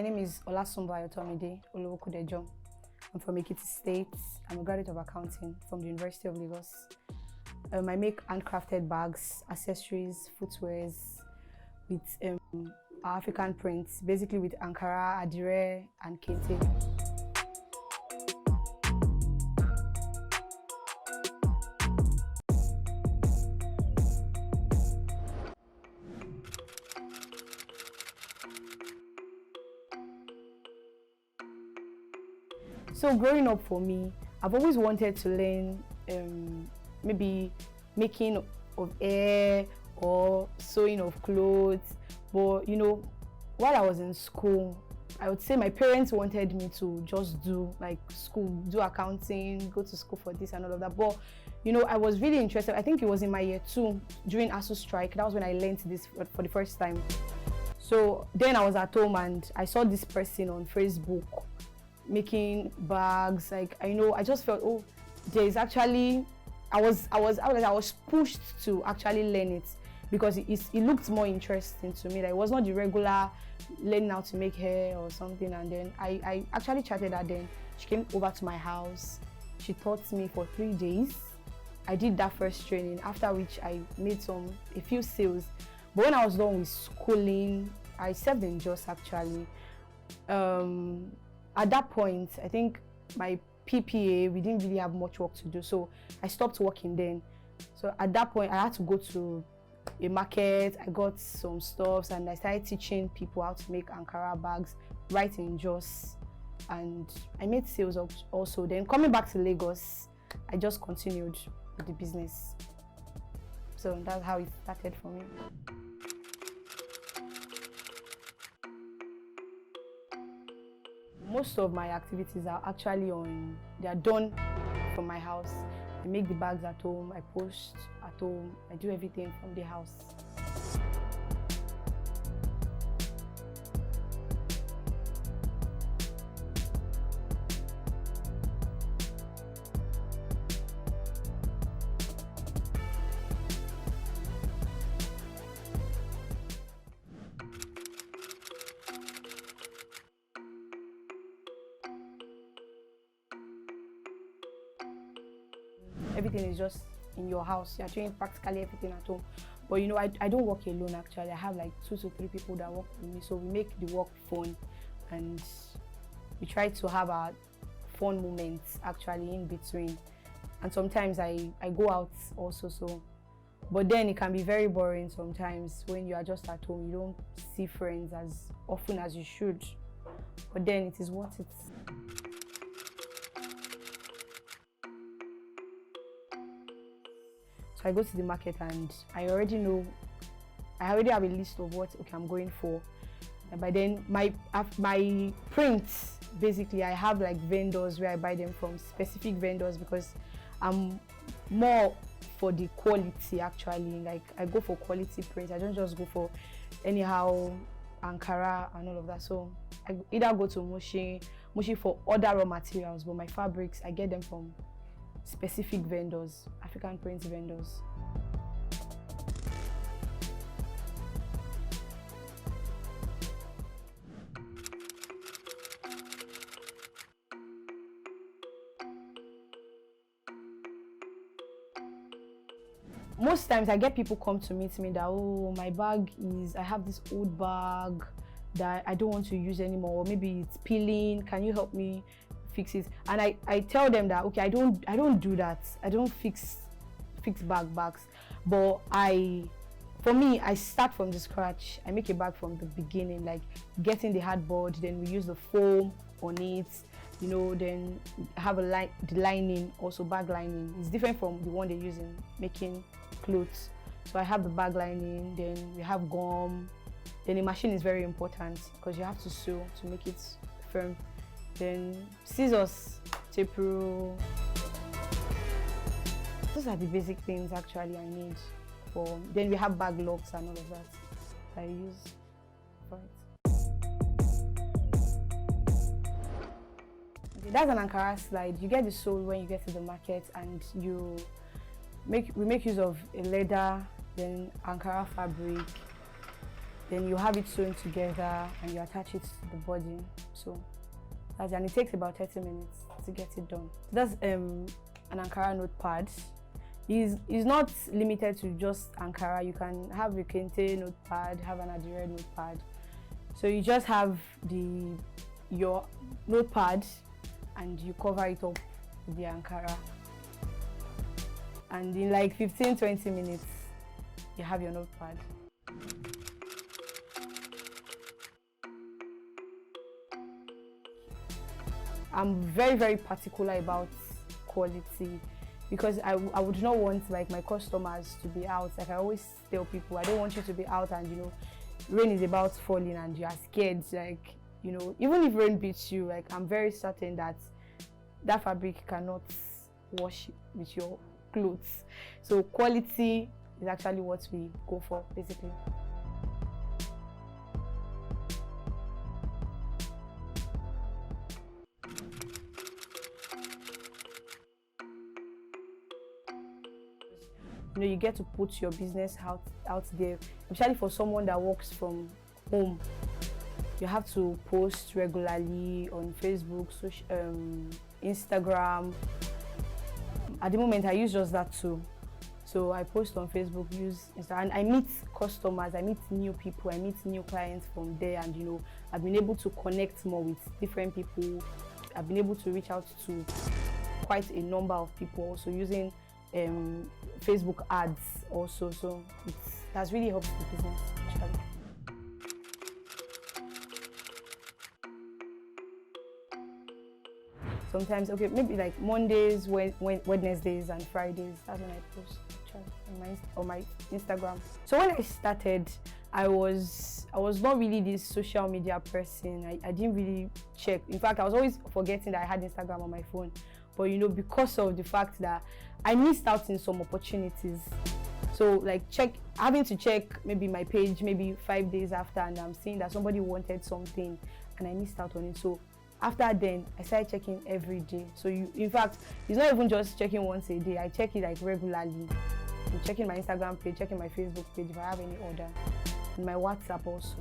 My name is Ayotomide, Olowokudejo. I'm from Ekiti State. I'm a graduate of accounting from the University of Lagos. I make handcrafted bags, accessories, footwears with African prints, basically with Ankara, Adire, and Kente. So growing up for me, I've always wanted to learn maybe making of hair or sewing of clothes. But you know, while I was in school, I would say my parents wanted me to just do like school, do accounting, go to school for this and all of that. But you know, I was really interested. I think it was in my year 2 during ASU strike. That was when I learned this for the first time. So then I was at home and I saw this person on Facebook making bags. Like I just felt, oh, there is actually I was pushed to actually learn it because it looked more interesting to me. Like, it was not the regular learning how to make hair or something. And then I actually chatted her. Then she came over to my house. She taught me for 3 days. I did that first training, after which I made a few sales. But when I was done with schooling, I served in Jos actually. At that point, I think my PPA, we didn't really have much work to do, so I stopped working then. So at that point, I had to go to a market. I got some stuffs and I started teaching people how to make Ankara bags right in Jos, and I made sales also. Then coming back to Lagos, I just continued with the business. So that's how it started for me. Most of my activities are actually they are done from my house. I make the bags at home, I post at home, I do everything from the house. Everything is just in your house. You're doing practically everything at home. But you know, I don't work alone actually. I have like 2 to 3 people that work with me. So we make the work fun and we try to have our fun moments actually in between. And sometimes I go out also. But then it can be very boring sometimes when you are just at home. You don't see friends as often as you should. But then it is worth it. So I go to the market and I already have a list of what I'm going for. And by then my prints, basically I have like vendors where I buy them from, specific vendors, because I'm more for the quality actually. Like, I go for quality prints. I don't just go for anyhow Ankara and all of that. So I either go to Mushi for other raw materials, but my fabrics I get them from specific vendors, African print vendors. Most times I get people come to meet me that, oh, my bag I have this old bag that I don't want to use anymore, or maybe it's peeling, can you help me fix it? And I tell them that, okay, I don't do that. I don't fix bags. But for me, I start from the scratch. I make a bag from the beginning, like getting the hardboard, then we use the foam on it, you know, then have the lining, also bag lining. It's different from the one they use in making clothes. So I have the bag lining, then we have gum. Then the machine is very important because you have to sew to make it firm. Then scissors, tape rule. Those are the basic things actually I need for. Then we have bag locks and all of that I use for it. Okay, that's an Ankara slide. You get the sole when you get to the market, and we make use of a leather, then Ankara fabric. then you have it sewn together and you attach it to the body. So and it takes about 30 minutes to get it done. That's an Ankara notepad. It's not limited to just Ankara. You can have a Kente notepad, have an Adire notepad. So you just have your notepad and you cover it up with the Ankara. And in like 15-20 minutes, you have your notepad. I'm very, very particular about quality because I would not want like my customers to be out. Like I always tell people, I don't want you to be out and rain is about falling and you are scared. Like even if rain beats you, like I'm very certain that fabric cannot wash with your clothes. So quality is actually what we go for basically. You get to put your business out there, especially for someone that works from home. You have to post regularly on Facebook, Instagram. At the moment, I use just that too. So I post on Facebook, use Instagram, and I meet customers, I meet new people, I meet new clients from there, and I've been able to connect more with different people. I've been able to reach out to quite a number of people, also using Facebook ads also, so that's really helped the business actually. Sometimes, okay, maybe like Mondays, Wednesdays and Fridays, that's when I post actually on my Instagram. So when I started, I was not really this social media person. I didn't really check. In fact, I was always forgetting that I had Instagram on my phone. But because of the fact that I missed out in some opportunities. So like having to check maybe my page maybe 5 days after, and I'm seeing that somebody wanted something and I missed out on it. So after then, I started checking every day. So in fact, it's not even just checking once a day. I check it like regularly. I'm checking my Instagram page, checking my Facebook page if I have any order, and my WhatsApp also.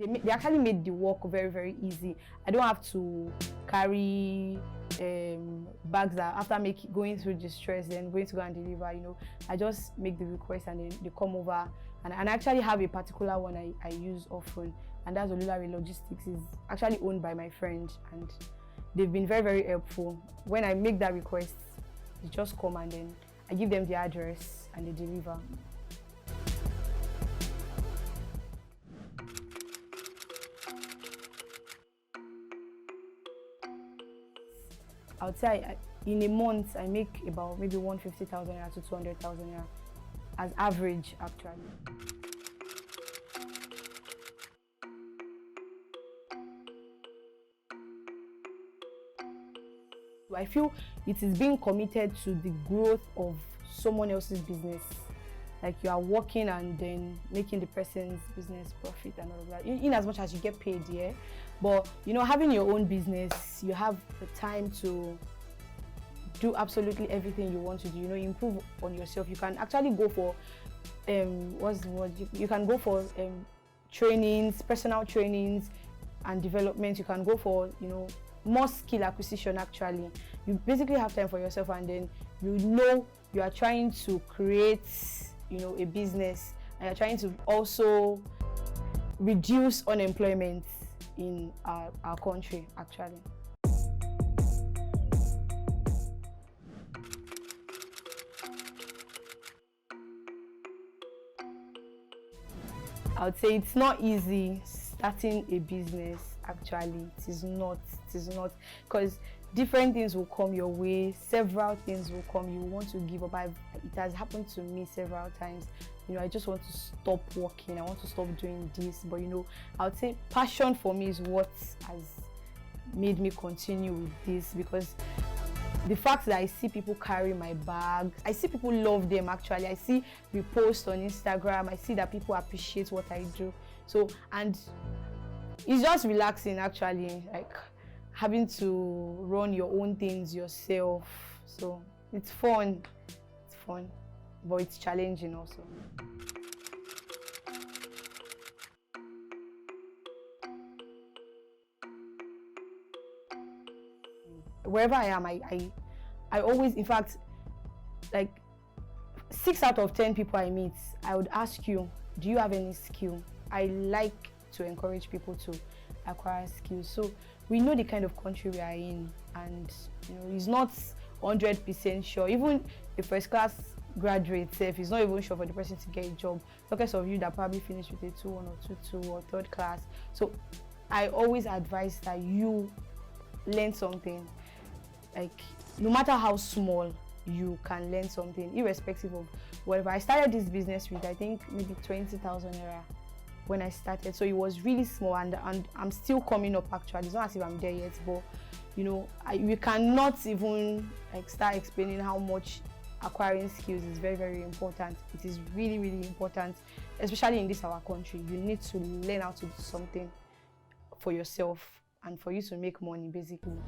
They actually made the work very, very easy. I don't have to carry bags that after going through the stress, then going to go and deliver. I just make the request and then they come over. And I actually have a particular one I use often, and that's Olulare Logistics. Is actually owned by my friend, and they've been very, very helpful. When I make that request, they just come and then I give them the address and they deliver. I would say in a month I make about maybe 150,000 naira to 200,000 naira as average actually. I feel it is being committed to the growth of someone else's business. Like you are working and then making the person's business profit and all of that. In as much as you get paid, yeah. But having your own business, you have the time to do absolutely everything you want to do. Improve on yourself. You can actually go for you can go for trainings, personal trainings and development. You can go for more skill acquisition actually. You basically have time for yourself, and then you are trying to create a business, and you're trying to also reduce unemployment in our country actually. I would say it's not easy starting a business actually. It is not because different things will come your way, several things will come, you want to give up. It has happened to me several times. I just want to stop working, I want to stop doing this, but I would say passion for me is what has made me continue with this, because the fact that I see people carry my bags, I see people love them actually, I see reposts on Instagram, I see that people appreciate what I do. So, and it's just relaxing actually, like having to run your own things yourself. So it's fun, but it's challenging also. Wherever I am, I always, in fact, like 6 out of 10 people I meet, I would ask you, do you have any skill? I like to encourage people to acquire skills. So we know the kind of country we are in, and it's not 100% sure. Even the first class graduate itself is not even sure for the person to get a job. Because of you that probably finished with a 2-1 or 2-2 or third class. So I always advise that you learn something. Like, no matter how small, you can learn something, irrespective of whatever. I started this business with, I think, maybe 20,000 naira when I started, so it was really small, and I'm still coming up. Actually, it's not as if I'm there yet, but we cannot even like start explaining how much acquiring skills is very, very important. It is really, really important, especially in this our country. You need to learn how to do something for yourself and for you to make money, basically.